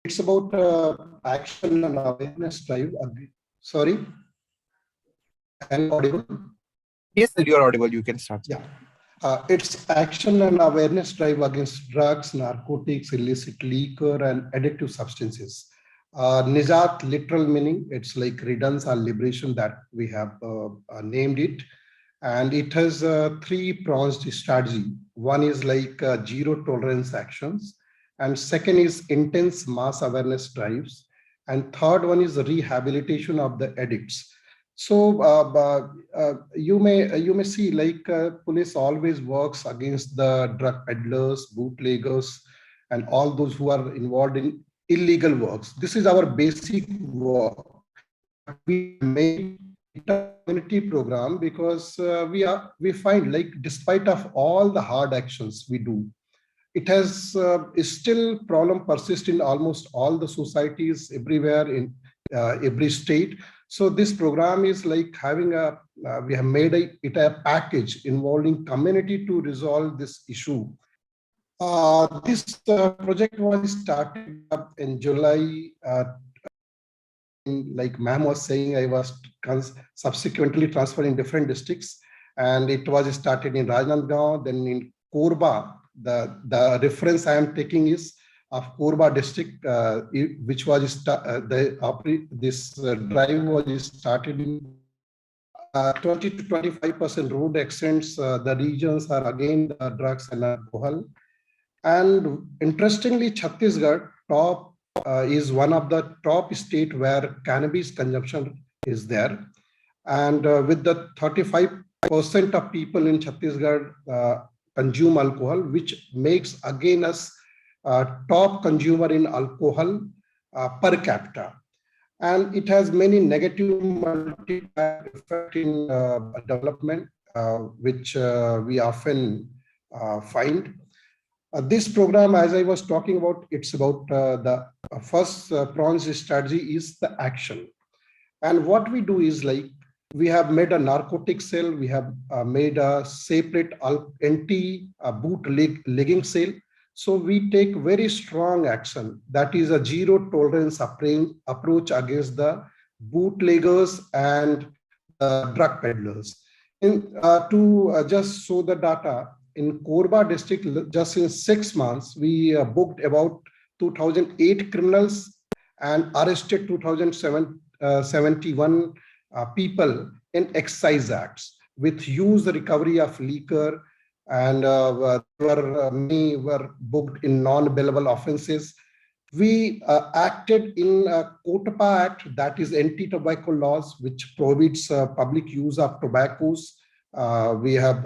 It's about action and awareness drive. Sorry, am I audible? Yes, sir, you are audible. You can start. Yeah. It's action and awareness drive against drugs, narcotics, illicit liquor, and addictive substances. Nijat, literal meaning, it's like riddance or liberation that we have named it. And it has a three-pronged strategy. One is like zero tolerance actions. And second is intense mass awareness drives. And third one is rehabilitation of the addicts. So you may see like police always works against the drug peddlers, bootleggers, and all those who are involved in illegal works. This is our basic work, but we made it a community program because we find like despite of all the hard actions we do, it has still problem persist in almost all the societies everywhere in every state. So this program is like having we have made it a package involving community to resolve this issue. This project was started in July. Like ma'am was saying, I was subsequently transferred in different districts, and it was started in Rajnandgaon, then in Korba. The reference I am taking is of Korba district, which was this drive was started in 20 to 25% road accidents. The regions are again the drugs and alcohol. And interestingly, Chhattisgarh top is one of the top state where cannabis consumption is there. And with the 35% of people in Chhattisgarh consume alcohol, which makes again us top consumer in alcohol per capita. And it has many negative multiplier effect in development, which we often find. This program, as I was talking about, it's about the first pronged strategy is the action. And what we do is like, we have made a narcotic cell, we have made a separate bootlegging cell. So we take very strong action. That is a zero tolerance approach against the bootleggers and drug peddlers. To just show the data, in Korba district, just in 6 months, we booked about 2008 criminals and arrested 2071 people in excise acts with huge recovery of liquor, and many were booked in non-bailable offenses. We acted in Kotapa Act, that is anti-tobacco laws, which prohibits public use of tobaccos. We have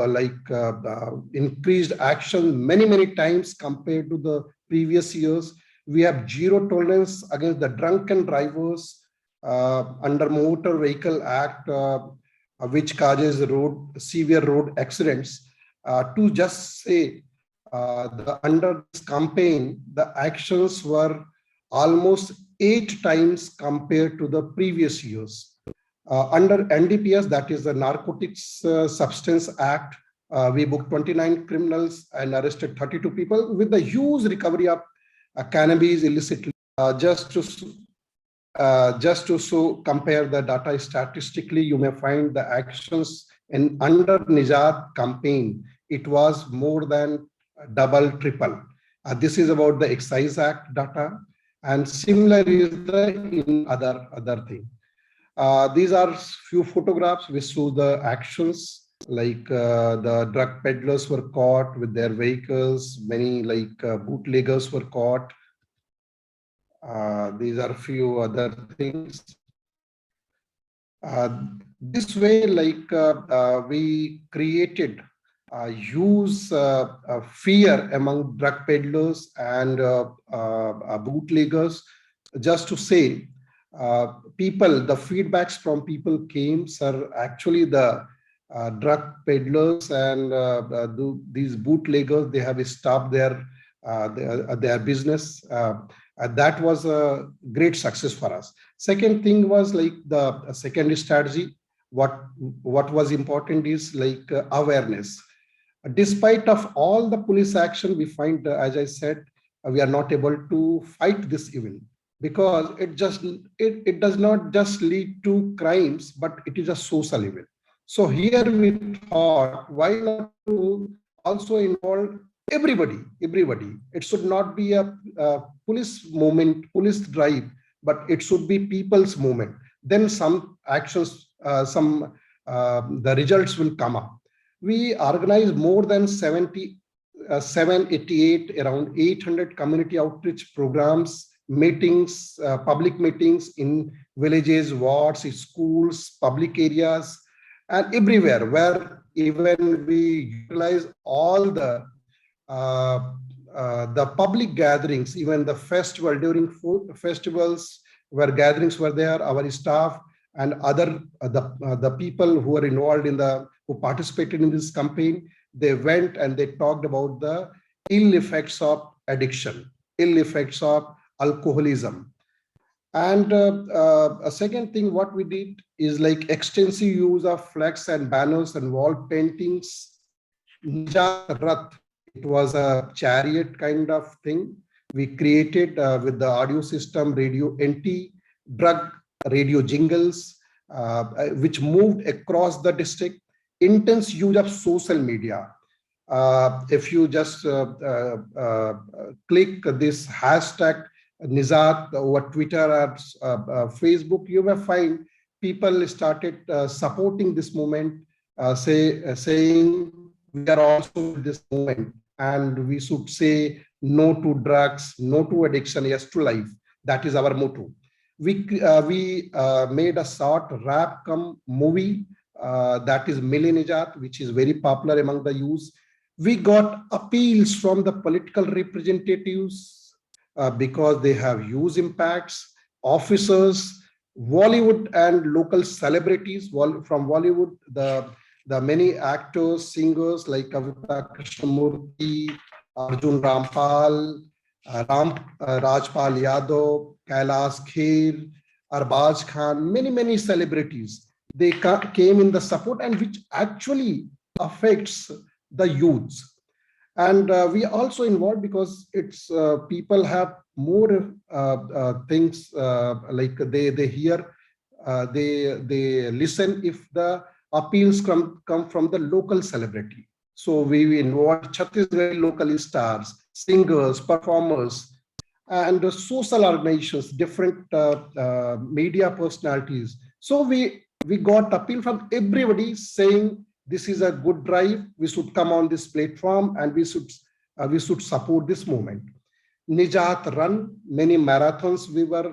increased action many times compared to the previous years. We have zero tolerance against the drunken drivers under Motor Vehicle Act, which causes severe road accidents. To just say, under this campaign, the actions were almost 8 times compared to the previous years. Under NDPS, that is the Narcotics Substance Act, we booked 29 criminals and arrested 32 people with the huge recovery of cannabis illicitly. Just to compare the data statistically, you may find the actions in under Nijat campaign, it was more than double, triple. This is about the Excise Act data, and similar is the in other thing. These are few photographs which show the actions, like the drug peddlers were caught with their vehicles, many like bootleggers were caught. These are few other things. This way, like we created a huge fear among drug peddlers and bootleggers. Just to say, the feedbacks from people came, sir, actually the drug peddlers and these bootleggers, they have stopped their business. That was a great success for us. Second thing was like the second strategy. What was important is like awareness. Despite of all the police action, we find, as I said, we are not able to fight this evil, because it does not just lead to crimes, but it is a social evil. So here we thought, why not to also involve everybody. It should not be a police movement, police drive, but it should be people's movement. Then some actions, the results will come up. We organize more than 788, around 800 community outreach programs, meetings, public meetings in villages, wards, schools, public areas, and everywhere, where even we utilize all uh, the public gatherings, even the festival, during food festivals where gatherings were there, our staff and other the people who are involved in who participated in this campaign, they went and they talked about the ill effects of addiction, ill effects of alcoholism. And a second thing, what we did is like extensive use of flags and banners and wall paintings. Nijat Rath, it was a chariot kind of thing. We created with the audio system, radio anti-drug radio jingles, which moved across the district. Intense use of social media. If you just click this hashtag Nizat over Twitter or Facebook, you will find people started supporting this movement, saying we are also in this movement and we should say no to drugs, no to addiction, yes to life. That is our motto. We made a short rap come movie, that is Mili Nijat, which is very popular among the youth. We got appeals from the political representatives because they have huge impacts, officers, Bollywood and local celebrities from Bollywood, the many actors, singers like Kavita Krishnamurti, Arjun Rampal, Rajpal Yadav, Kailash Kher, Arbaz Khan, many celebrities. They came in the support, and which actually affects the youths. And we also involved because it's people have more things like they hear, they listen if the appeals come from the local celebrity. So we involved Chhattisgarh local stars, singers, performers, and social organizations, different media personalities. So we got appeal from everybody saying this is a good drive. We should come on this platform and we should support this movement. Nijat Run, many marathons we were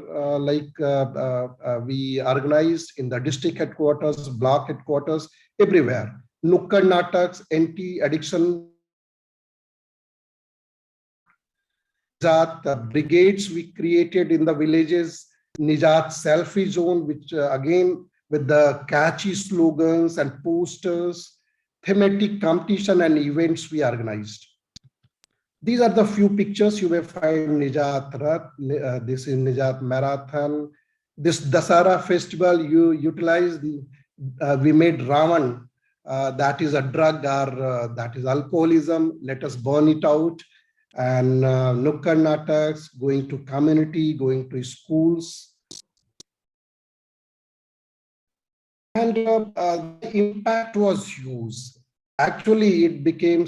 we organized in the district headquarters, block headquarters, everywhere. Nukkad Nataks, anti-addiction, Nijat brigades we created in the villages, Nijat selfie zone, which again with the catchy slogans and posters, thematic competition and events we organized. These are the few pictures you may find. Nijat Rath, this is Nijat Marathon. This Dasara festival, you utilized, we made Ravan, that is a drug or that is alcoholism, let us burn it out. And Nukkad Nataks, going to community, going to schools. And the impact was huge. Actually, it became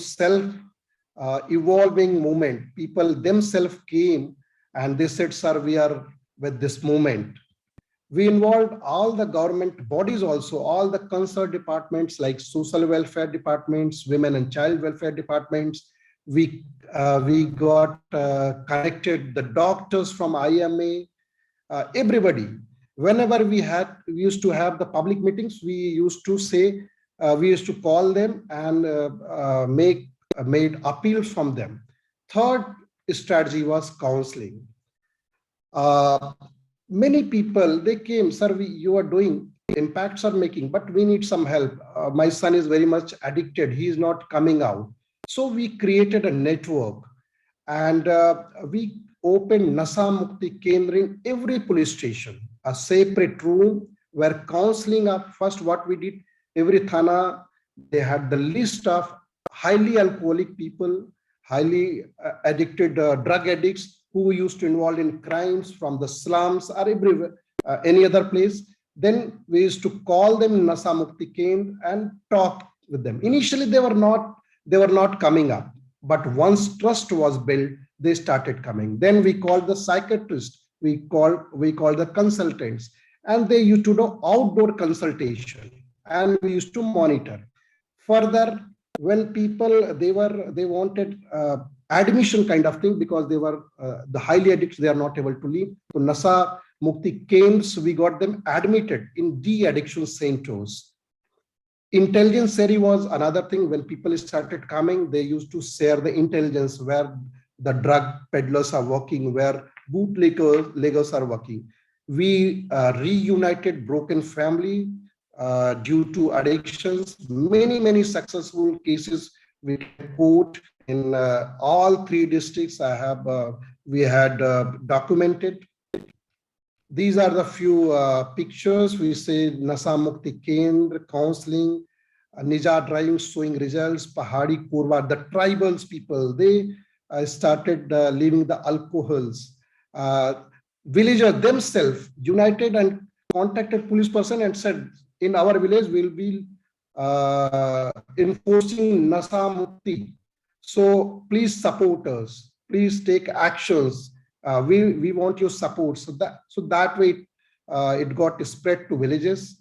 evolving movement. People themselves came and they said, sir, we are with this movement. We involved all the government bodies also, all the concerned departments like social welfare departments, women and child welfare departments. We got connected the doctors from IMA, everybody. Whenever we used to have the public meetings, we used to say, we used to call them and made appeals from them. Third strategy was counseling. Many people, they came, sir, you are doing, impacts are making, but we need some help. My son is very much addicted. He is not coming out. So we created a network and we opened Nasa Mukti Kendra in every police station, a separate room where counseling up. First, what we did, every thana, they had the list of highly alcoholic people, highly addicted drug addicts who used to involve in crimes from the slums or everywhere, any other place. Then we used to call them Nasa Mukti Kendra and talk with them. Initially, they were not coming up, but once trust was built, they started coming. Then we called the psychiatrist, we called the consultants, and they used to do outdoor consultation, and we used to monitor. Further, when people they wanted admission kind of thing because they were the highly addicted, they are not able to leave. So Nasa Mukti Kendras, we got them admitted in de-addiction centers. Intelligence sharing was another thing. When people started coming, they used to share the intelligence where the drug peddlers are working, where bootleggers are working. We reunited broken family due to addictions. Many successful cases we can quote in all three districts. We had documented. These are the few pictures. We say Nasa Mukti Kendra, counseling, Nija driving showing results, Pahadi Kurwa, the tribals people, they started leaving the alcohols. Villagers themselves united and contacted police person and said, in our village, we'll be enforcing Nasa Mukti. So please support us. Please take actions. We want your support. So that way it got spread to villages.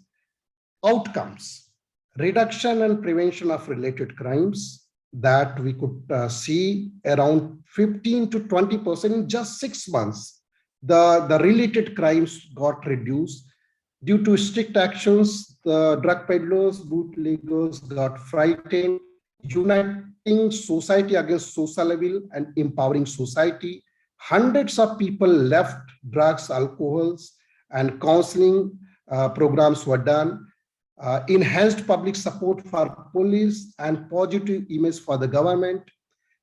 Outcomes: reduction and prevention of related crimes that we could see around 15 to 20% in just 6 months. The related crimes got reduced due to strict actions. The drug peddlers, bootleggers got frightened, uniting society against social evil and empowering society. Hundreds of people left drugs, alcohols, and counseling programs were done. Enhanced public support for police and positive image for the government.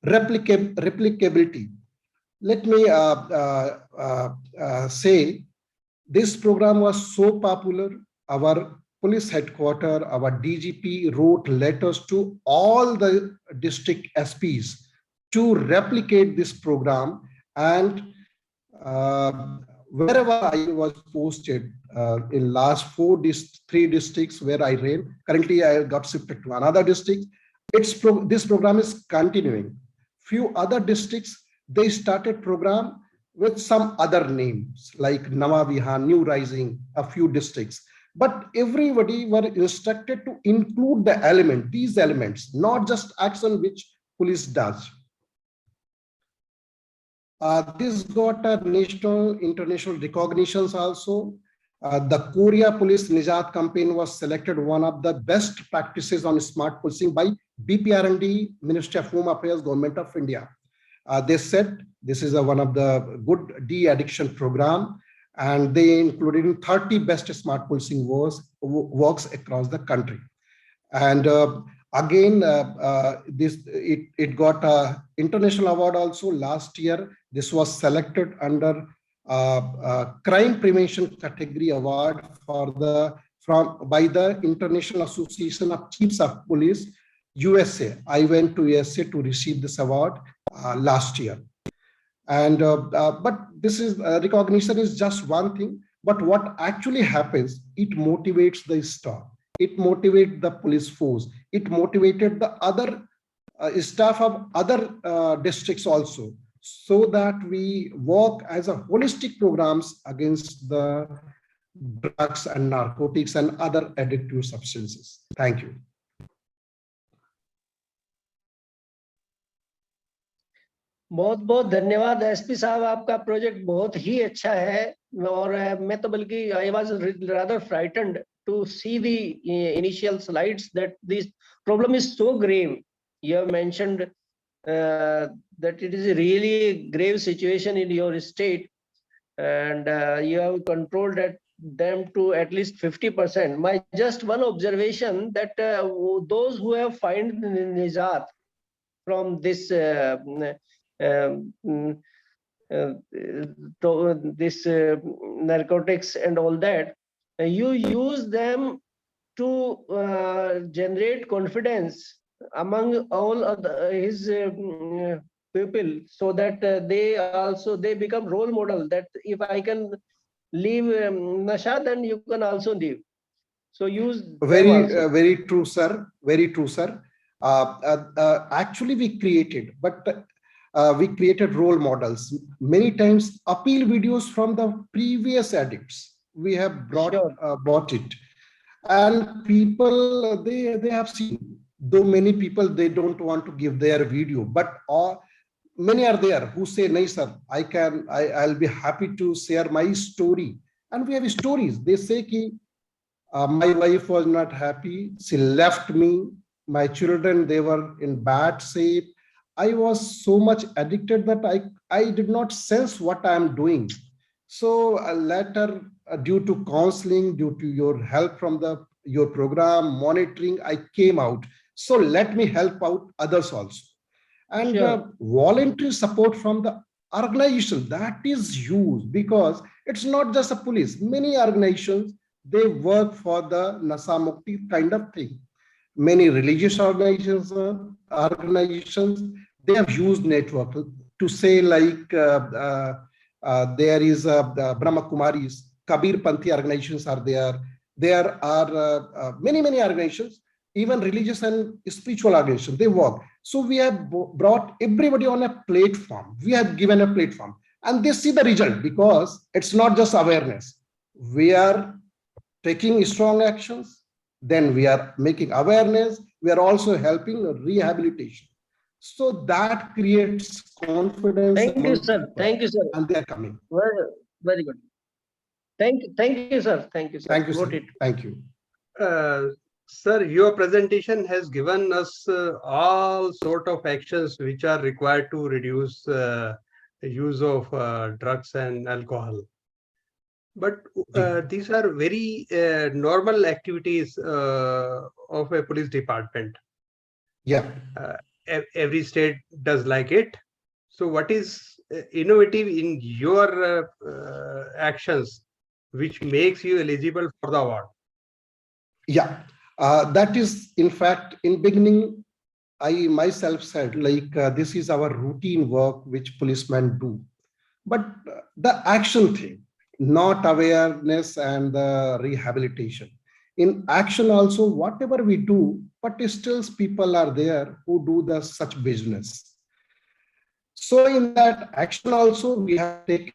Replicability. Let me say this program was so popular. Our police headquarters, our DGP wrote letters to all the district SPs to replicate this program, and wherever I was posted in last three districts where I ran, currently I got shifted to another district. This program is continuing. Few other districts, they started program with some other names like Namavihan, New Rising, a few districts. But everybody were instructed to include these elements, not just action which police does. This got a national, international recognitions also. The Korea Police Nijat campaign was selected one of the best practices on smart policing by BPR&D, Ministry of Home Affairs, Government of India. They said this is one of the good de-addiction program, and they included 30 best smart policing works across the country. And again, it got an international award also last year. This was selected under crime prevention category award by the International Association of Chiefs of Police, USA. I went to USA to receive this award last year. And but this is recognition is just one thing, but what actually happens, it motivates the staff, it motivates the police force, it motivated the other staff of other districts also, so that we work as a holistic programs against the drugs and narcotics and other addictive substances. Thank you. बहुत बहुत धन्यवाद SP साहब, आपका project बहुत ही अच्छा है। और मैं तो बल्कि I was rather frightened to see the initial slides that this problem is so grave. You have mentioned that it is a really grave situation in your state, and you have controlled them to at least 50%. My just one observation that those who have found Nijat from this this narcotics and all that, you use them to generate confidence among all his people so that they become role model, that if I can leave nasha, then you can also leave. So use them also. Very true, sir. Very true, sir. Actually, we created role models. Many times, appeal videos from the previous addicts. We have Sure. bought it, and people they have seen. Though many people they don't want to give their video, but many are there who say, "No, sir, I'll be happy to share my story." And we have stories. They say, "Ki my wife was not happy. She left me. My children, they were in bad shape. I was so much addicted that I did not sense what I am doing. So later, due to counseling, due to your help from your program, monitoring, I came out. So let me help out others also." And Sure. voluntary support from the organization, that is huge, because it's not just a police. Many organizations, they work for the Nasa Mukti kind of thing. Many religious organizations, they have used network to say, like there is Brahma Kumaris, Kabir Panthi organizations are there. There are many organizations, even religious and spiritual organizations, they work. So we have brought everybody on a platform. We have given a platform, and they see the result, because it's not just awareness. We are taking strong actions, then we are making awareness, we are also helping rehabilitation. So that creates confidence. Thank you, sir. People, thank you, sir. and they are coming. Very, very good. Thank you, sir. Thank you, sir. Thank you, sir. Got it. Thank you. Sir, your presentation has given us all sort of actions which are required to reduce the use of drugs and alcohol. But these are very normal activities of a police department. Yeah. Every state does like it. So what is innovative in your actions which makes you eligible for the award? Yeah, that is, in fact, in beginning, I myself said, like, this is our routine work which policemen do. But the action thing, not awareness and the rehabilitation. In action also, whatever we do, but still people are there who do such business. So in that action also, we have taken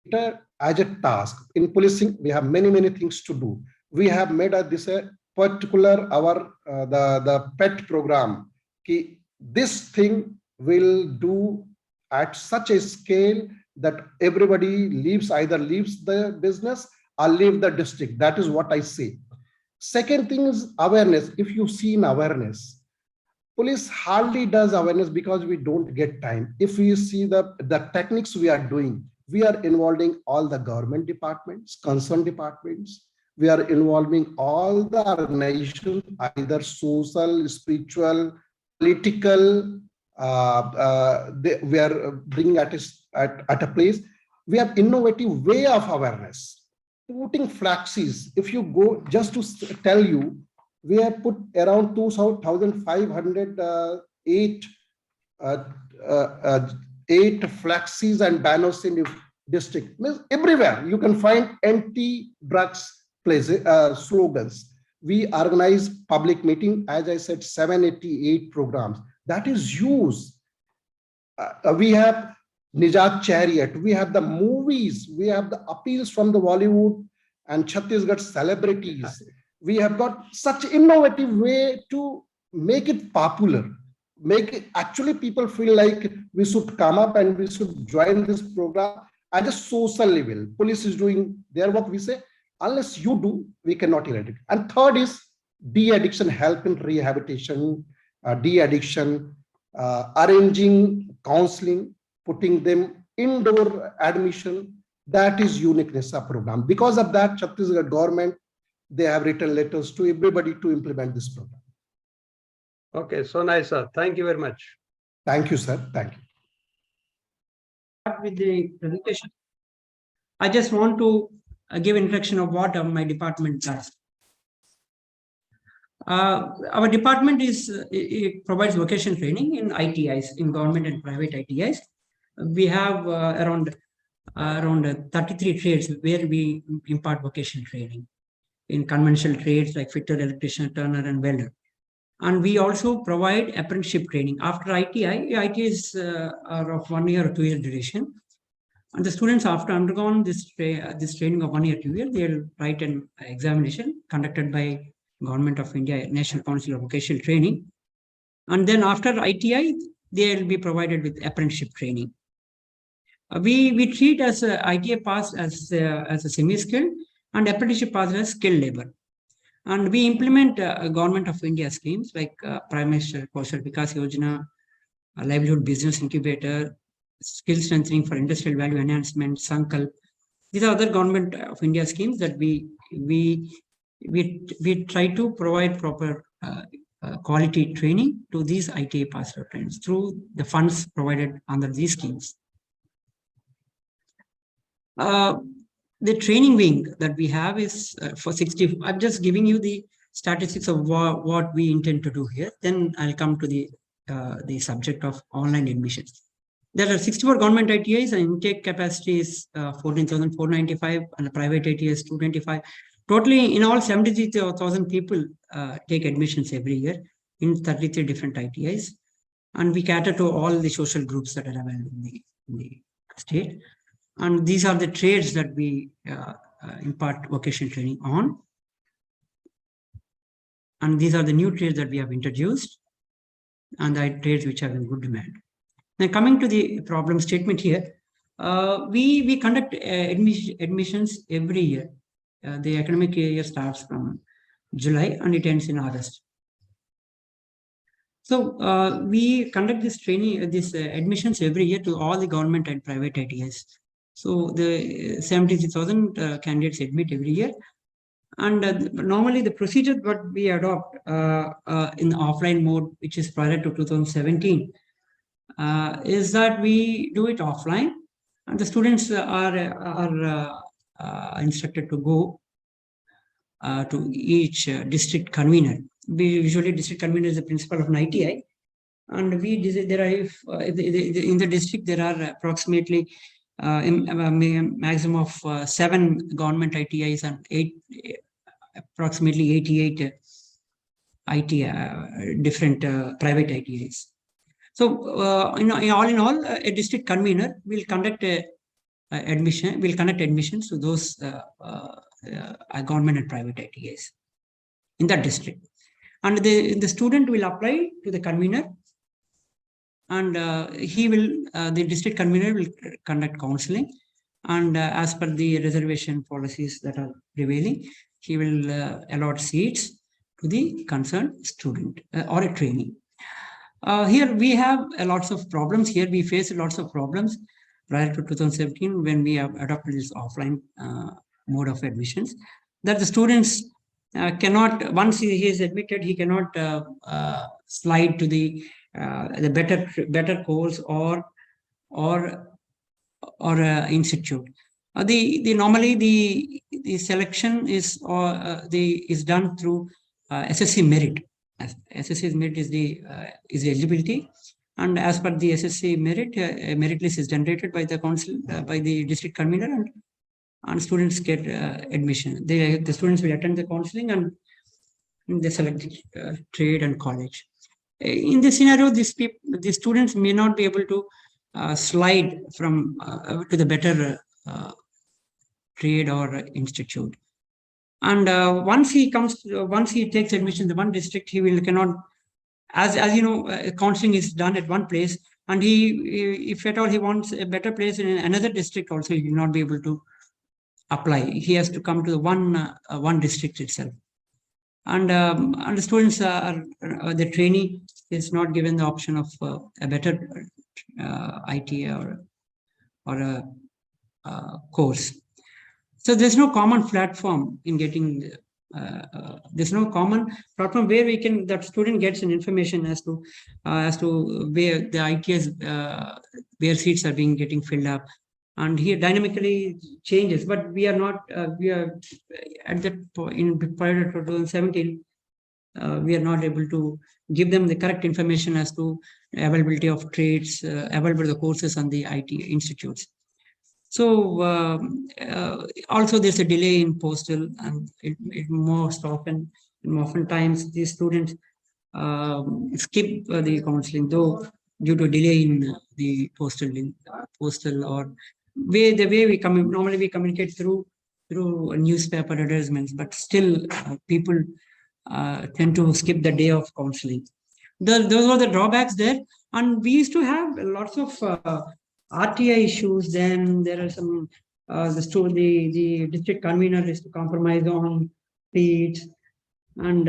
it as a task. In policing, we have many things to do. We have made this a particular the pet program. This thing will do at such a scale that everybody either leaves the business or leave the district. That is what I say. Second thing is awareness. If you see in awareness, police hardly does awareness because we don't get time. If we see the techniques we are doing, we are involving all the government departments, concerned departments. We are involving all the organizations, either social, spiritual, political. We are bringing at a place. We have innovative way of awareness. Putting flaxes. If you go, just to tell you, we have put around 2,508 8 flaxes and banners in the district. Means everywhere you can find anti-drugs slogans. We organize public meeting, as I said, 788 programs. That is used. We have Nijat Chariot. We have the movies. We have the appeals from the Bollywood and Chhattisgarh celebrities. We have got such innovative way to make it popular. Make it, actually people feel like we should come up and we should join this program at a social level. Police is doing their work. We say, unless you do, we cannot eradicate. And third is de-addiction help in rehabilitation, de-addiction, arranging counseling, putting them indoor admission. That is uniqueness of program. Because of that, Chhattisgarh government, they have written letters to everybody to implement this program. Okay, so nice, sir. Thank you very much. Thank you, sir. Thank you. With the presentation, I just want to give introduction of what my department does. Our department it provides vocational training in ITIs, in government and private ITIs. We have around 33 trades where we impart vocational training in conventional trades like fitter, electrician, turner, and welder. And we also provide apprenticeship training. After ITI, ITIs are of 1 year or 2 year duration. And the students, after undergone this training of 1 year, 2 year, they'll write an examination conducted by Government of India, National Council of Vocational Training. And then after ITI, they'll be provided with apprenticeship training. We treat as ITI pass as a semi-skilled and apprenticeship pass as skilled labor. And we implement Government of India schemes like Prime Minister Kaushal Vikas Yojana, Livelihood Business Incubator, Skill Strengthening for Industrial Value Enhancement, Sankalp. These are other Government of India schemes that we try to provide proper quality training to these ITA pass trainers through the funds provided under these schemes. The training wing that we have is for 60. I'm just giving you the statistics of what we intend to do here. Then I'll come to the subject of online admissions. There are 64 government ITIs and intake capacity is 14,495 and the private ITI is 225. Totally, in all, 73,000 people take admissions every year in 33 different ITIs. And we cater to all the social groups that are available in the state. And these are the trades that we impart vocational training on. And these are the new trades that we have introduced and the trades which have in good demand. Now, coming to the problem statement here, we conduct admissions every year. The academic year starts from July and it ends in August. So we conduct this training, admissions every year to all the government and private ITIs. So the 73,000 candidates admit every year. And normally the procedure that we adopt in the offline mode, which is prior to 2017, is that we do it offline and the students are instructed to go to each district convener. Usually district convener is the principal of an ITI. And in the district, there are approximately a maximum of 7 government ITIs and approximately 88 different private ITIs. So, all in all, a district convener will conduct admissions to those government and private ITIs in that district. And the student will apply to the convener, and the district convener will conduct counseling. And as per the reservation policies that are prevailing, he will allot seats to the concerned student or a trainee. Here we have lots of problems. Here we face lots of problems prior to 2017 when we have adopted this offline mode of admissions. That the students cannot, once he is admitted, he cannot slide to the better course or institute. Normally the selection is done through SSC merit. SSC merit is the eligibility, and as per the SSC merit, a merit list is generated by the council, by the district convener, and students get admission. The students will attend the counseling and they select trade and college. In this scenario, these students may not be able to slide from to the better trade or institute. And once he takes admission in the one district, he cannot, as you know, counseling is done at one place, and if at all he wants a better place in another district, also he will not be able to apply. He has to come to the one district itself. And the students the trainee is not given the option of a better IT or a course. So there's no common platform in getting. There's no common platform where that student gets an information as to where the ITS where seats are getting filled up, and here dynamically changes. But we are not. We are at that point in prior to 2017. we are not able to give them the correct information as to availability of trades, availability of the courses on the IT institutes. So also there's a delay in postal, and it most oftentimes these students skip the counseling, though due to delay in the postal or the way we normally we communicate through newspaper advertisements, but still people tend to skip the day of counseling. Those were the drawbacks there, and we used to have lots of RTI issues. Then there are some the district convener is to compromise on seats, and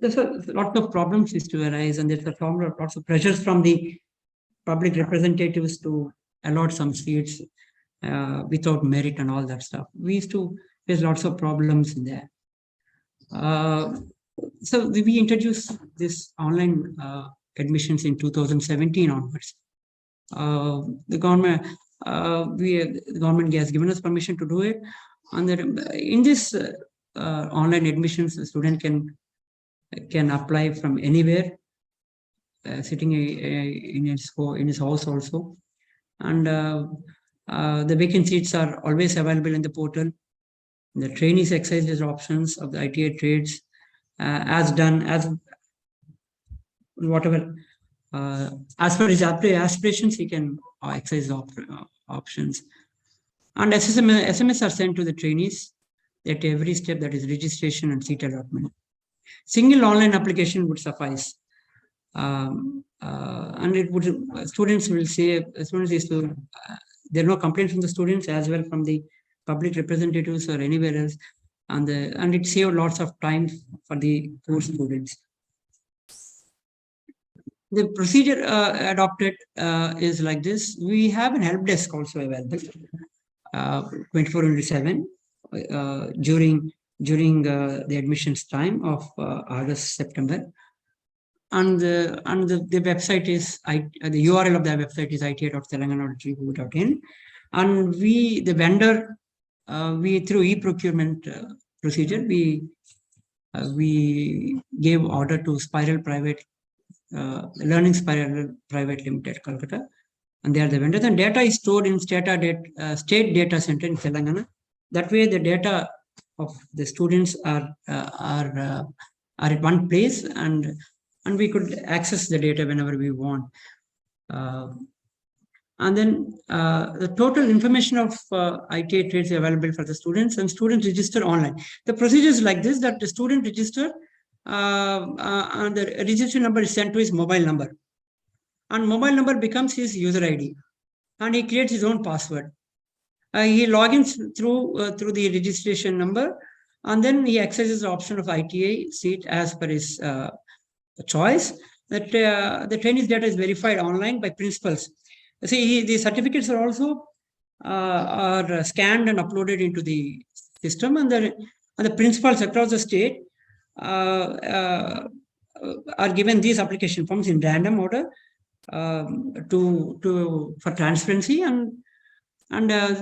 there's a lot of problems used to arise, and there's lots of pressures from the public representatives to allot some seats without merit and all that stuff. We used to face lots of problems in there. So we introduced this online admissions in 2017 onwards. The government has given us permission to do it, and in this online admissions, the student can apply from anywhere, sitting in his house also, and the vacant seats are always available in the portal. The trainees exercise his options of the ITA trades as whatever as per his aspirations, he can exercise options. And SMS are sent to the trainees at every step, that is registration and seat allotment. Single online application would suffice. And it would, students will say, there are no complaints from the students as well from the public representatives or anywhere else, and it saved lots of time for the poor students. The procedure adopted is like this. We have an help desk also available 24/7 during the admissions time of August, September. And the website is, the URL of the website is ita.telangana.gov.in. And the vendor, through e-procurement procedure, we gave order to Spiral Private, Learning Spiral Private Limited, Kolkata, and they are the vendors. And data is stored in state data center in Telangana. That way, the data of the students are at one place, and we could access the data whenever we want. And then the total information of ITA trades is available for the students, and students register online. The procedure is like this, that the student register, and the registration number is sent to his mobile number. And mobile number becomes his user ID. And he creates his own password. He logins through the registration number, and then he accesses the option of ITA seat as per his choice. That the trainee's data is verified online by principals. See, the certificates are also are scanned and uploaded into the system, and the principals across the state are given these application forms in random order for transparency, and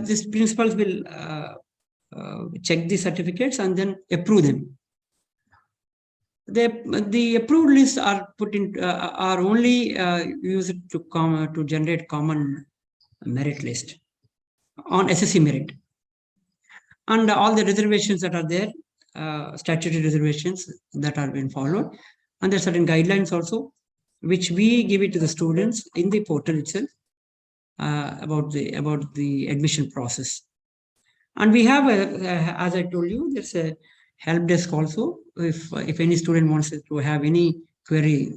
these principals will check the certificates and then approve them. The approved lists are put in are only used to generate common merit list on SSC merit, and all the reservations that are there, statutory reservations that are being followed, and there are certain guidelines also which we give it to the students in the portal itself about the admission process. And we have as I told you, there's a help desk also. If any student wants to have any query,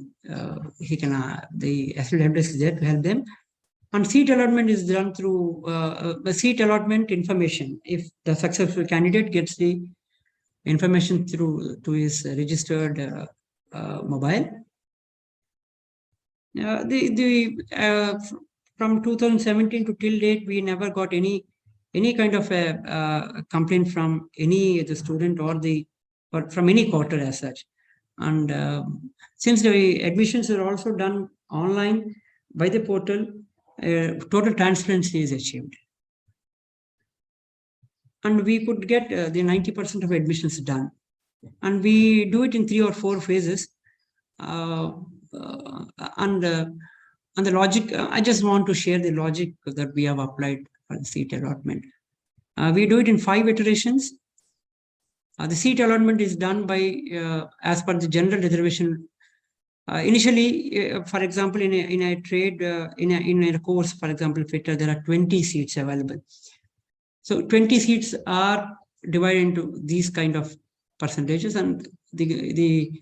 he can. The help desk is there to help them. And seat allotment is done through the seat allotment information. If the successful candidate gets the information through to his registered mobile. From 2017 to till date, we never got any kind of a complaint from any the student or from any quarter as such. And since the admissions are also done online by the portal, total transparency is achieved. And we could get the 90% of admissions done and we do it in 3 or 4 phases. And the logic, I just want to share the logic that we have applied for the seat allotment. We do it in 5 iterations. The seat allotment is done by as per the general reservation. Initially, for example, in a trade, in a course, for example, FITR, there are 20 seats available. So 20 seats are divided into these kind of percentages, and the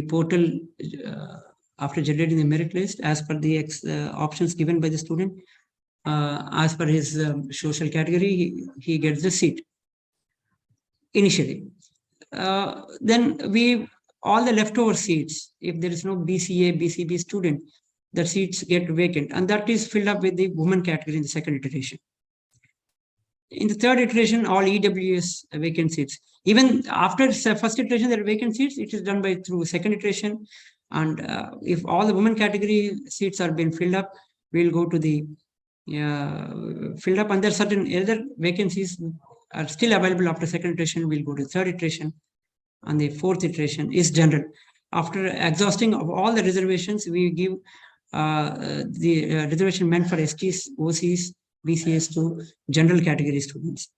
portal, after generating the merit list, as per the options given by the student, as per his social category, he gets the seat initially. Then all the leftover seats, if there is no BCA, BCB student, the seats get vacant, and that is filled up with the women category in the second iteration. In the third iteration, all EWS vacant seats. Even after first iteration, there are vacant seats. It is done through second iteration. And if all the women category seats are being filled up, we'll go to the filled up, and there are certain other vacancies are still available after second iteration. We'll go to third iteration, and the fourth iteration is general. After exhausting of all the reservations, we give the reservation meant for STs, OCs, BCS to general category students.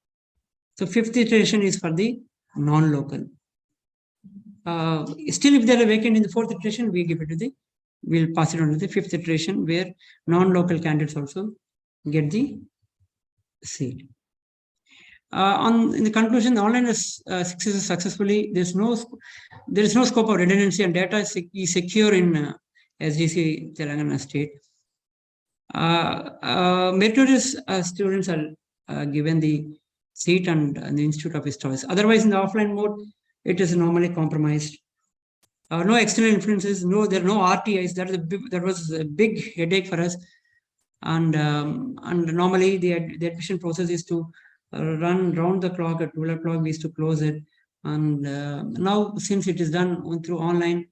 So fifth iteration is for the non-local. Still, if there are vacant in the fourth iteration, we give it to we'll pass it on to the fifth iteration, where non-local candidates also get the seat. In the conclusion, the online is successfully. There is no scope of redundancy, and data is secure in SDC Telangana state. Meritorious students are given the seat and the institute of his choice. Otherwise, in the offline mode, it is normally compromised. No external influences. There are no RTIs. That was a big headache for us. And normally the admission process is to run round the clock. At 12 o'clock, we used to close it. And now, since it is done through online,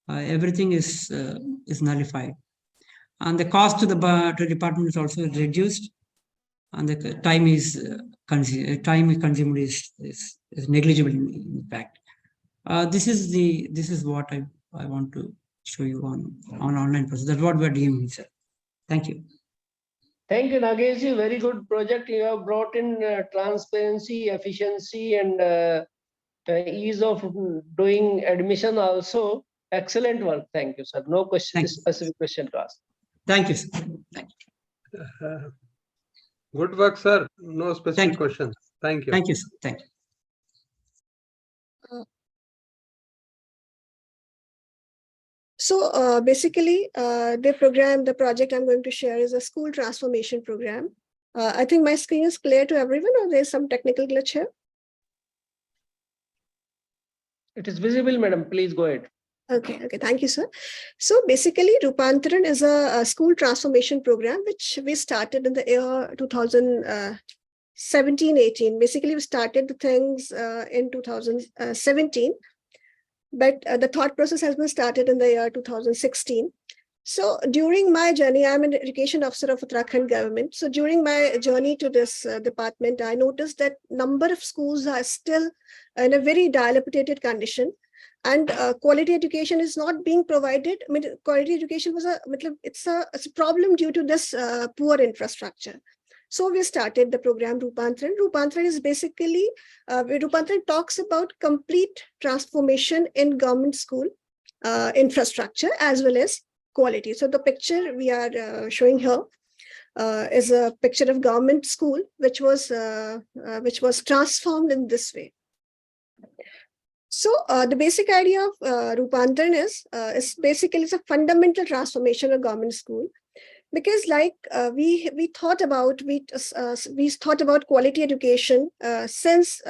everything is nullified. And the cost to the department is also reduced, and the time consumed is negligible in fact. This is what I want to show you on online process. That's what we are doing, sir. Thank you. Thank you, Nageshji. Very good project. You have brought in transparency, efficiency, and ease of doing admission also. Excellent work. Thank you, sir. No question, specific question to ask. Thank you, sir. Thank you. Good work, sir. No specific questions. Thank you. Thank you, sir. Thank you. So basically, the project I'm going to share is a school transformation program. I think my screen is clear to everyone, or there's some technical glitch here? It is visible, madam. Please go ahead. Okay, thank you, sir. So basically, Rupantaran is a school transformation program which we started in the year 2017-18. Basically, we started the things in 2017, but the thought process has been started in the year 2016. So during my journey, I'm an education officer of Uttarakhand government. So during my journey to this department, I noticed that number of schools are still in a very dilapidated condition. And quality education is not being provided. I mean, quality education it's a problem due to this poor infrastructure. So we started the program Rupantaran. Rupantaran is basically, Rupantaran talks about complete transformation in government school infrastructure as well as quality. So the picture we are showing here is a picture of government school, which was transformed in this way. So the basic idea of Rupantaran is basically it's a fundamental transformation of government school, because like we thought about quality education since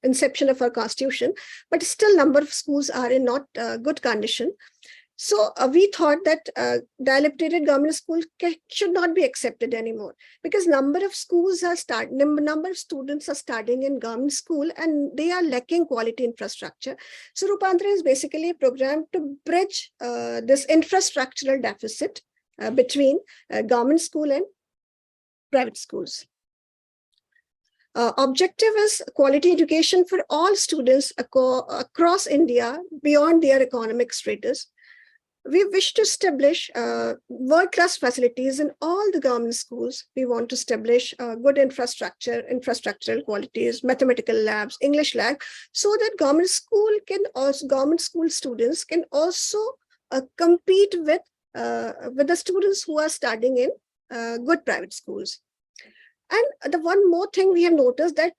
inception of our constitution, but still number of schools are in not good condition. So we thought that dilapidated government school should not be accepted anymore, because number of schools are number of students are studying in government school and they are lacking quality infrastructure. So Rupantaran is basically a program to bridge this infrastructural deficit between government school and private schools. Objective is quality education for all students across India beyond their economic status. We wish to establish world-class facilities in all the government schools. We want to establish good infrastructural qualities, mathematical labs, English lab, so that government school students can also compete with the students who are studying in good private schools. And the one more thing we have noticed that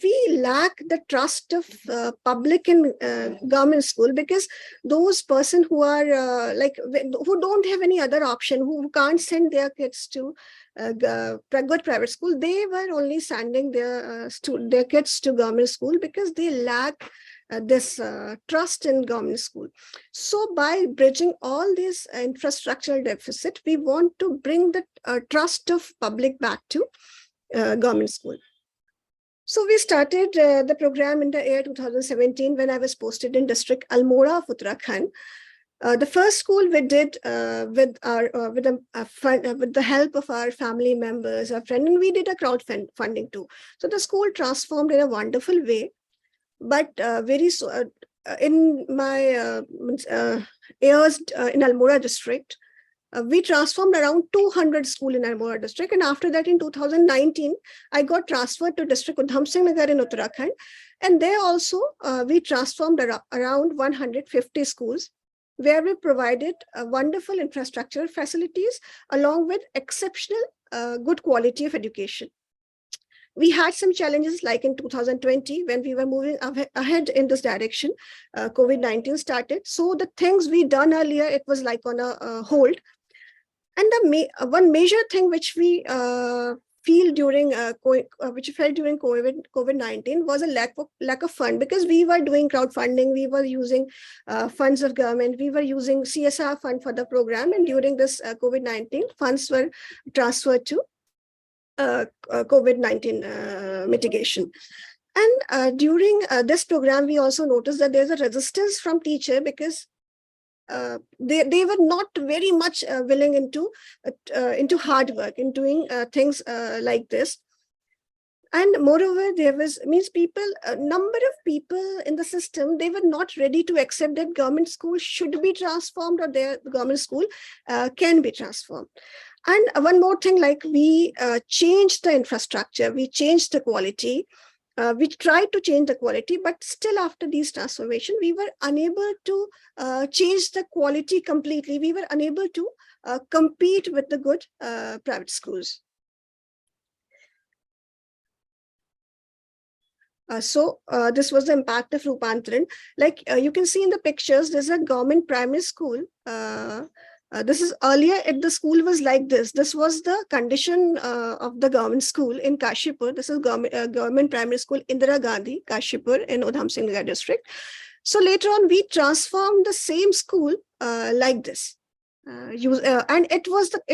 we lack the trust of public in government school, because those persons who are who don't have any other option, who can't send their kids to good private school, they were only sending their kids to government school because they lack this trust in government school. So by bridging all this infrastructural deficit, we want to bring the trust of public back to government school. So we started the program in the year 2017 when I was posted in district Almora of Uttarakhand. The first school we did with the help of our family members, our friend, and we did a crowdfunding too. So the school transformed in a wonderful way. But in my years in Almora district, we transformed around 200 schools in Almora district. And after that, in 2019, I got transferred to district Udham Singh Nagar in Uttarakhand. And there also, we transformed around 150 schools, where we provided wonderful infrastructure facilities along with exceptional good quality of education. We had some challenges like in 2020 when we were moving ahead in this direction, COVID-19 started. So the things we done earlier, it was like on a hold. And the one major thing which we felt during COVID-19 was a lack of fund, because we were doing crowdfunding, we were using funds of government, we were using CSR fund for the program, and during this COVID-19, funds were transferred to COVID-19 mitigation. And during this program, we also noticed that there's a resistance from teacher, because they were not very much willing into hard work in doing things like this. And moreover, there was a number of people in the system, they were not ready to accept that government school should be transformed, or their government school can be transformed. And one more thing, like we changed the infrastructure, we changed the quality, we tried to change the quality, but still after these transformation, we were unable to change the quality completely. We were unable to compete with the good private schools. So this was the impact of Rupantaran. Like you can see in the pictures, there's a government primary school. This is earlier, the school was like this. This was the condition of the government school in Kashipur. This is government primary school Indira Gandhi, Kashipur in Udham Singh Nagar district. So later on, we transformed the same school like this. And it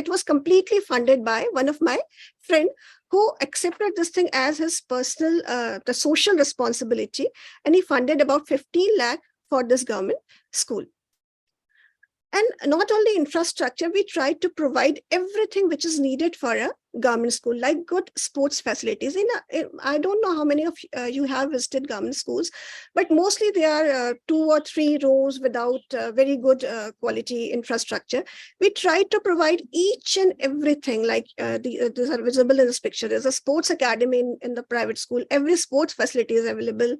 was completely funded by one of my friend who accepted this thing as his personal, the social responsibility. And he funded about 15 lakh for this government school. And not only infrastructure, we tried to provide everything which is needed for a government school, like good sports facilities. I don't know how many of you have visited government schools, but mostly they are 2 or 3 rows without very good quality infrastructure. We tried to provide each and everything, like these are visible in this picture. There's a sports academy in the private school. Every sports facility is available.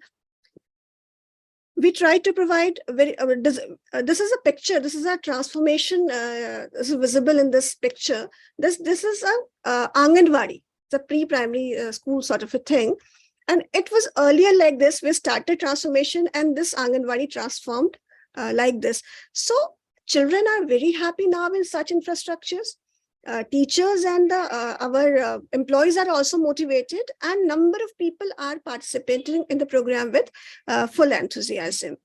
We try to provide this is a picture. This is a transformation. This is visible in this picture. This is a Anganwadi. It's a pre-primary school sort of a thing. And it was earlier like this. We started transformation, and this Anganwadi transformed like this. So children are very happy now in such infrastructures. Teachers and our employees are also motivated, and number of people are participating in the program with full enthusiasm.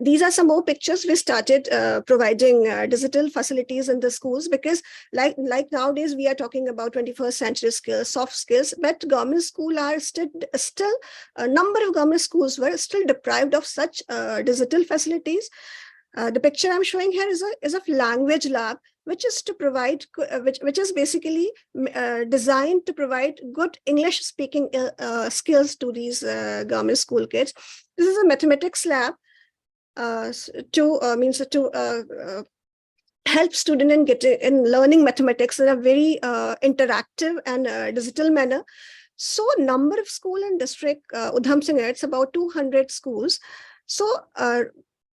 These are some more pictures. We started providing digital facilities in the schools, because like nowadays we are talking about 21st century skills, soft skills, but government school are still a number of government schools were still deprived of such digital facilities. The picture I'm showing here is a language lab. which is to provide, which is basically designed to provide good English speaking skills to these government school kids. This is a mathematics lab to help students in learning mathematics in a very interactive and digital manner. So number of school in district Udham Singh, it's about 200 schools. So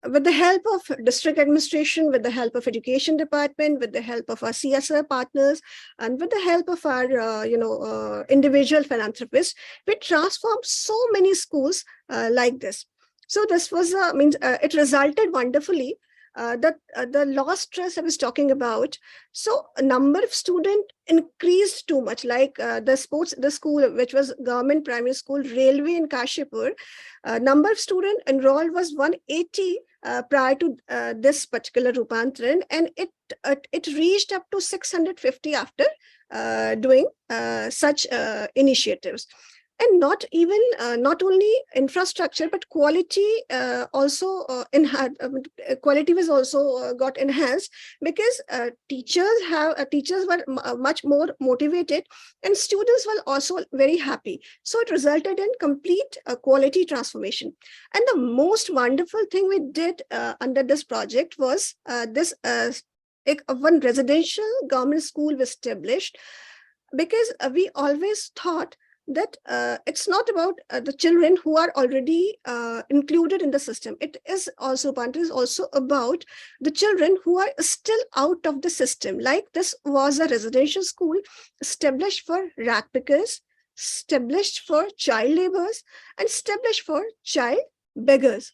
with the help of district administration, with the help of education department, with the help of our CSR partners, and with the help of our individual philanthropists, we transformed so many schools like this. So this was it resulted wonderfully. The loss stress I was talking about. So a number of students increased too much, like the school, which was government primary school, railway in Kashipur, number of students enrolled was 180 prior to this particular Rupantran, and it reached up to 650 after doing such initiatives. And not only infrastructure, but quality also quality was also got enhanced, because teachers were much more motivated, and students were also very happy. So it resulted in complete quality transformation. And the most wonderful thing we did under this project was one residential government school was established, because we always thought that it's not about the children who are already included in the system. It is also about the children who are still out of the system. Like this was a residential school established for rag pickers, established for child laborers, and established for child beggars.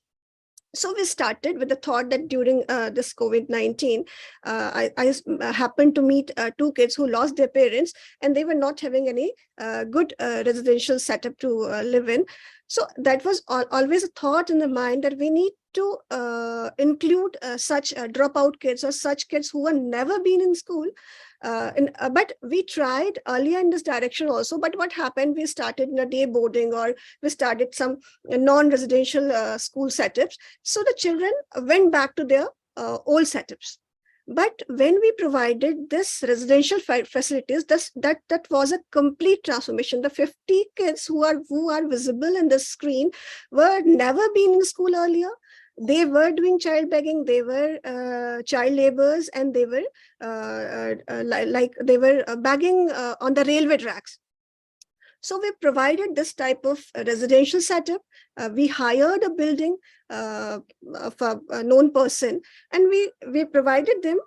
So we started with the thought that during this COVID-19, I happened to meet two kids who lost their parents, and they were not having any good residential setup to live in. So that was always a thought in the mind that we need to include such dropout kids, or such kids who have never been in school. But we tried earlier in this direction also, but what happened, we started in a day boarding, or we started some non-residential school setups. So the children went back to their old setups. But when we provided this residential facilities, that was a complete transformation. The 50 kids who are visible in the screen were never been in school earlier. They were doing child begging, they were child laborers, and they were begging on the railway tracks. So we provided this type of residential setup. We hired a building of a known person, and we provided them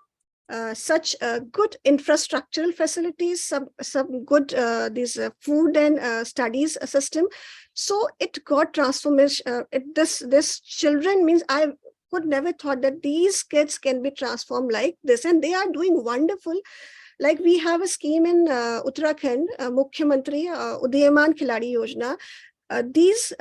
such good infrastructural facilities, some good these food and studies system. So it got transformation. This children means I could never thought that these kids can be transformed like this, and they are doing wonderful. Like we have a scheme in Uttarakhand, Mukhyamantri Udayaman Khiladi Yojana. These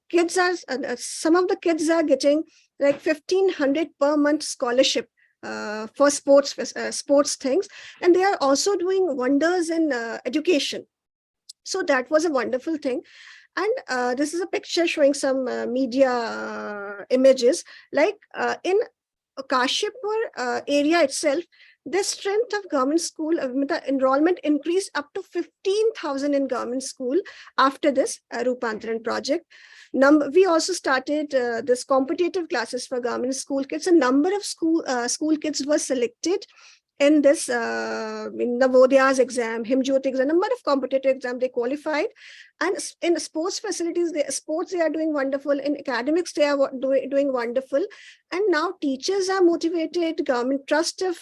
kids are some of the kids are getting like 1,500 per month scholarship for sports things, and they are also doing wonders in education. So that was a wonderful thing. And this is a picture showing some media images. Like in Kashipur area itself, the strength of government school, the enrollment increased up to 15,000 in government school after this Rupantran project. We also started this competitive classes for government school kids. A number of school kids were selected in this in Navodayas exam, Himjyoti exam, number of competitive exam they qualified. And in sports facilities, they are doing wonderful. In academics, they are doing wonderful. And now teachers are motivated. Government trust of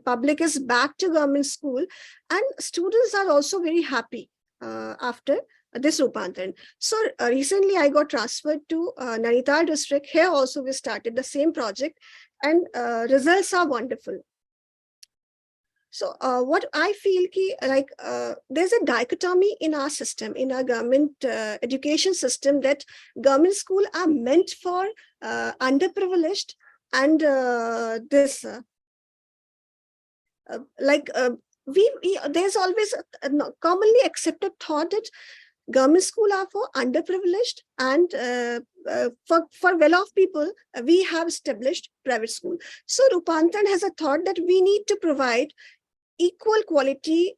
public is back to government school, and students are also very happy after this Rupantran. So recently I got transferred to Nainital district. Here also we started the same project, and results are wonderful. So what I feel there's a dichotomy in our system, in our government education system, that government schools are meant for underprivileged, and there's always a commonly accepted thought that government schools are for underprivileged, and for well-off people, we have established private school. So Rupantaran has a thought that we need to provide equal quality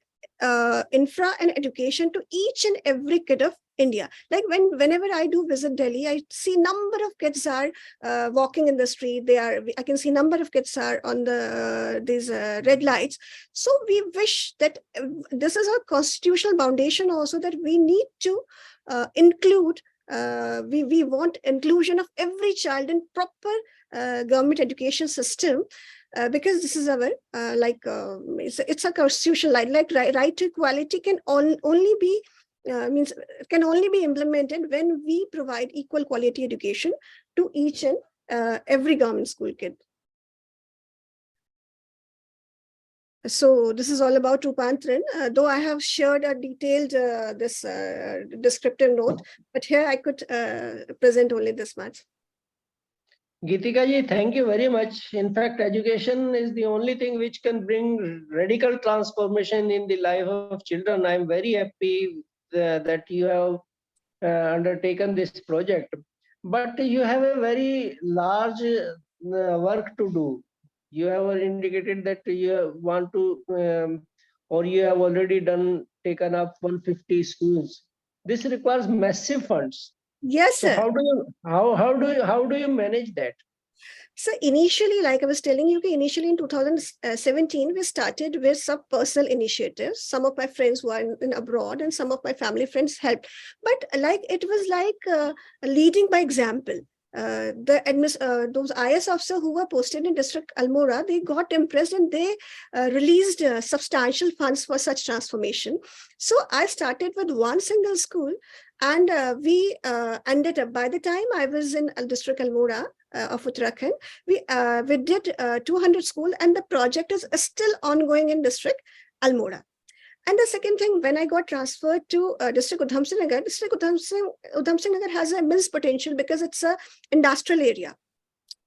infra and education to each and every kid of India. Like whenever I do visit Delhi, I see number of kids are walking in the street. I can see number of kids are on these red lights. So we wish that this is our constitutional foundation also, that we need to include. We want inclusion of every child in proper government education system. Because this is our it's a constitutional right to equality can only be can only be implemented when we provide equal quality education to each and every government school kid. So this is all about Rupantaran, though I have shared a detailed this descriptive note, but here I could present only this much. Geetika ji, thank you very much. In fact, education is the only thing which can bring radical transformation in the life of children. I am very happy that you have undertaken this project. But you have a very large work to do. You have indicated that you want to, or you have already taken up 150 schools. This requires massive funds. Yes, So sir. how do you manage that? So initially, like I was telling you, initially in 2017, we started with some personal initiatives. Some of my friends were in abroad and some of my family friends helped. But it was like leading by example. Those IS officers who were posted in District Almora, they got impressed and they released substantial funds for such transformation. So I started with one single school, and we ended up, by the time I was in District Almora of Uttarakhand, we did 200 schools, and the project is still ongoing in District Almora. And the second thing, when I got transferred to District Udham Singh Nagar, District Udham Singh Nagar has immense potential because it's an industrial area.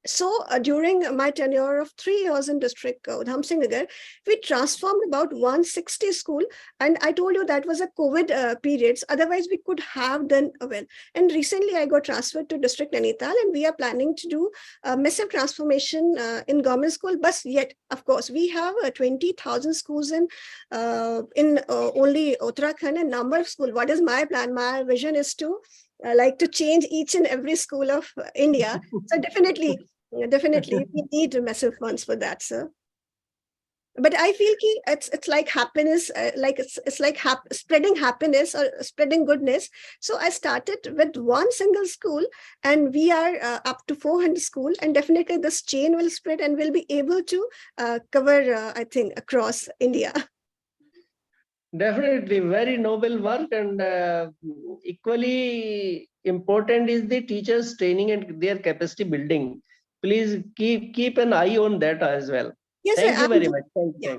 So during my tenure of 3 years in District Udham Singh Nagar, we transformed about 160 school. And I told you that was a COVID periods. Otherwise, we could have done well. And recently, I got transferred to District Nainital, and we are planning to do a massive transformation in government school. But yet, of course, we have 20,000 schools in only Uttarakhand, and number of schools. What is my plan? My vision is to to change each and every school of India. So definitely we need massive funds for that, sir. But I feel it's like happiness, it's like spreading happiness or spreading goodness. So I started with one single school, and we are up to 400 schools, and definitely this chain will spread and will be able to cover, I think, across India. Definitely, very noble work, and equally important is the teachers' training and their capacity building. Please keep an eye on that as well. Yes, thank sir, you very much.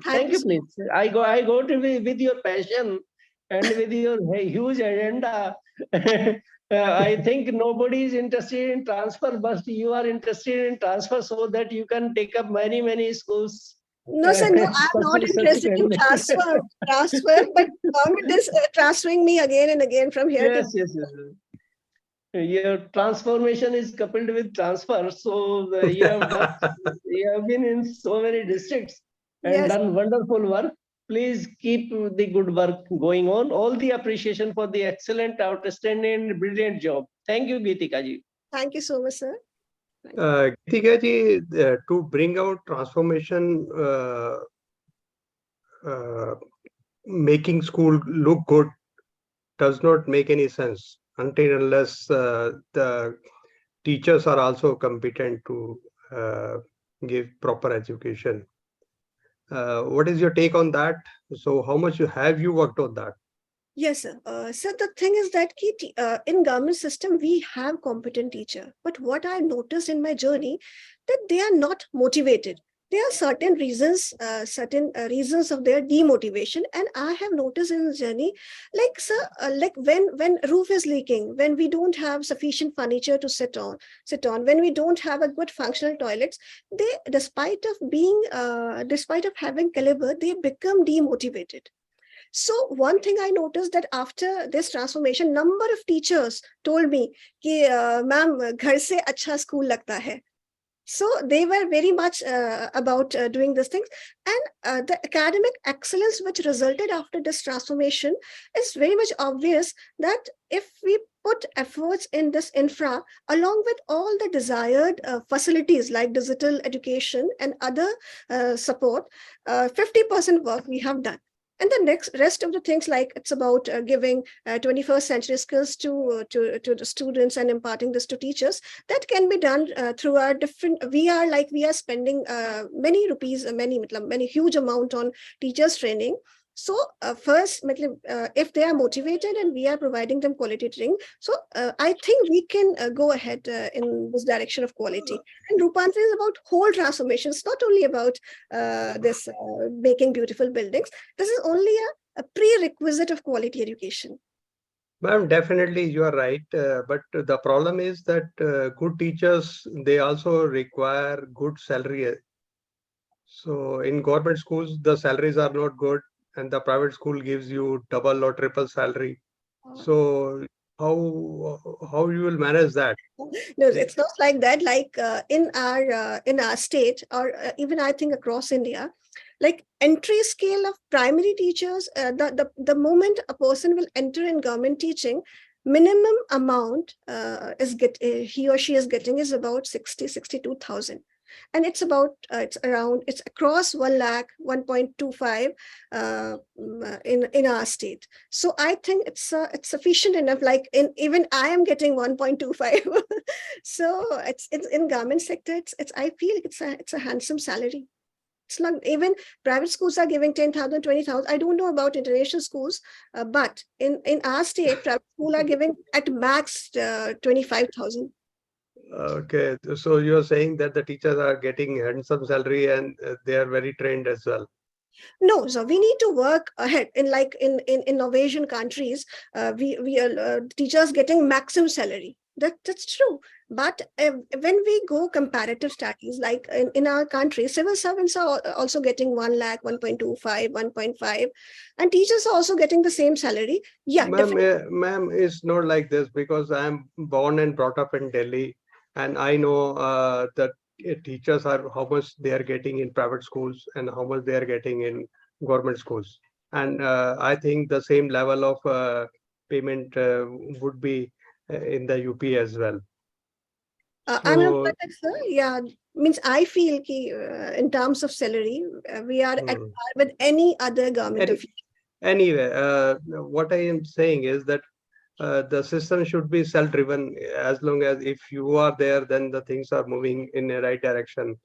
Thank you, please. I go to with your passion and with your huge agenda. I think nobody is interested in transfer, but you are interested in transfer so that you can take up many schools. No, sir, no, I'm not interested in transfer, but government is transferring me again and again from here to. Yes. Your transformation is coupled with transfer. So you have been in so many districts and done wonderful work. Please keep the good work going on. All the appreciation for the excellent, outstanding, brilliant job. Thank you, Geetika ji. Thank you so much, sir. Geetika ji, to bring out transformation, making school look good does not make any sense until unless the teachers are also competent to give proper education. What is your take on that? So how much have you worked on that? Yes, sir. So the thing is that in government system, we have competent teacher. But what I noticed in my journey, that they are not motivated. There are certain reasons of their demotivation, and I have noticed in the journey, like sir, like when roof is leaking, when we don't have sufficient furniture to sit on, when we don't have a good functional toilets, they, despite of having caliber, they become demotivated. So one thing I noticed that after this transformation, number of teachers told me कि ma'am घर से अच्छा school लगता है. So they were very much about doing these things, and the academic excellence which resulted after this transformation is very much obvious that if we put efforts in this infra along with all the desired facilities like digital education and other support, 50% work we have done. And the next rest of the things, like it's about giving 21st century skills to the students and imparting this to teachers, that can be done through our different, we are spending many rupees, many huge amount on teachers training. So first, if they are motivated and we are providing them quality training, so I think we can go ahead in this direction of quality. And Rupantra is about whole transformations, not only about this making beautiful buildings. This is only a prerequisite of quality education. Ma'am, definitely you are right. But the problem is that good teachers, they also require good salary. So in government schools, the salaries are not good, and the private school gives you double or triple salary. So how you will manage that? No, it's not like that. Like in our state, or even I think across India, like entry scale of primary teachers, the moment a person will enter in government teaching, minimum amount he or she is getting is about 62,000. And it's about it's across 1 lakh 1.25 in our state. So I think it's sufficient enough. Like even I am getting 1.25. So it's in government sector, it's I feel it's a handsome salary. It's not, even private schools are giving 10,000, 20,000. I don't know about international schools, but in our state, private school are giving at max 25,000. Okay, so you're saying that the teachers are getting handsome salary and they are very trained as well. No, so we need to work ahead. In innovation countries, we are teachers getting maximum salary. That's true. But when we go comparative studies, like in our country, civil servants are also getting 1 lakh, 1.25, 1.5, and teachers are also getting the same salary. Yeah, Ma'am, it's not like this, because I'm born and brought up in Delhi, and I know that teachers are how much they are getting in private schools and how much they are getting in government schools. And I think the same level of payment would be in the UP as well. I'm not like that, sir. Yeah, means I feel in terms of salary, we are at par with any other government official. Anyway, what I am saying is that the system should be self-driven. As long as if you are there, then the things are moving in the right direction.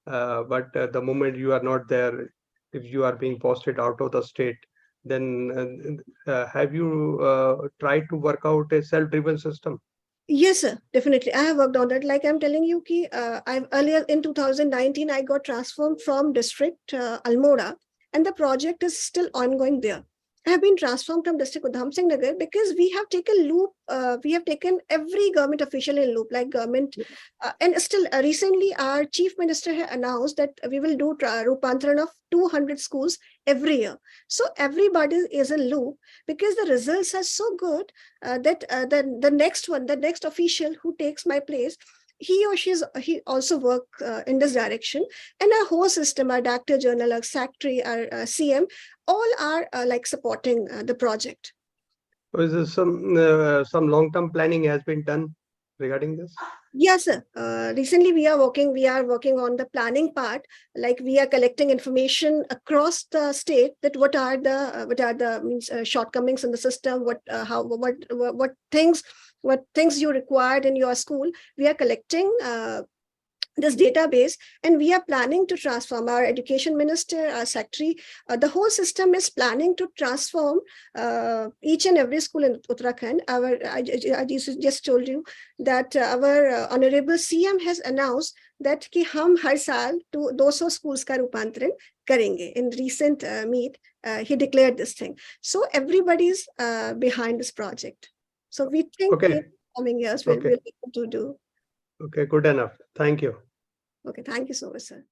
But the moment you are not there, if you are being posted out of the state, then have you tried to work out a self-driven system? Yes, sir, definitely. I have worked on that. Like I'm telling you, I've earlier in 2019, I got transformed from district Almora, and the project is still ongoing there. I have been transformed from district Udham Singh Nagar because we have taken loop. We have taken every government official in loop, like government, and still recently our chief minister has announced that we will do Rupantran of 200 schools every year. So everybody is in loop because the results are so good that the next official who takes my place, he or he also work in this direction, and our whole system, our director general, our secretary, our CM, all are like supporting the project. Is there some long-term planning has been done regarding this? Yes, sir. Recently we are working on the planning part. Like we are collecting information across the state that what are the shortcomings in the system, what things you required in your school. We are collecting this database, and we are planning to transform. Our education minister, our secretary, the whole system is planning to transform each and every school in Uttarakhand. I just told you that our honorable CM has announced that कि हम हर साल 200 schools का रूपांतरण करेंगे. In recent meet, he declared this thing. So everybody's behind this project. So we think in coming years we'll be able to do. Okay, good enough. Thank you. Okay, thank you so much, sir.